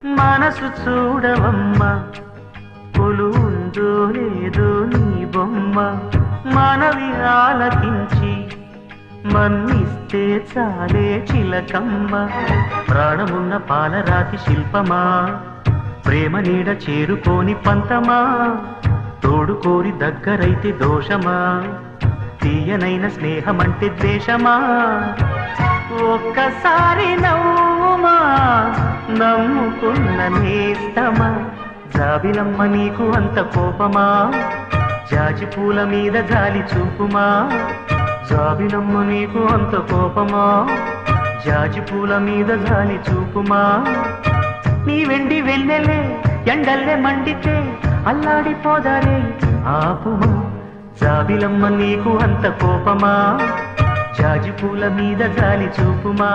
మనసు చూడవమ్మా కొలువుందో లేదో నీ బొమ్మ మనవి ఆలకించి మన్నిస్తే చాలే చిలకమ్మ ప్రాణమున్న పాలరాతి శిల్పమా ప్రేమ నీడ చేరుకోని పంతమా తోడు కోరి దగ్గరైతే దోషమా తీయనైన స్నేహమంటే ద్వేషమా ఒక్కసారి నవ్వుమా నమ్ముకున్న నేస్తమా జాబిలమ్మ నీకు అంత కోపమా జాజి పూల మీద జాలి చూపుమా జాబిలమ్మ నీకు అంత కోపమా జాజి పూల మీద జాలి చూపుమా నీ వెండి వెన్నెలే ఎండల్లే మండితే అల్లాడిపోదారే ఆపుమా జాబిలమ్మ నీకు అంత కోపమా జాజి పూల మీద జాలి చూపుమా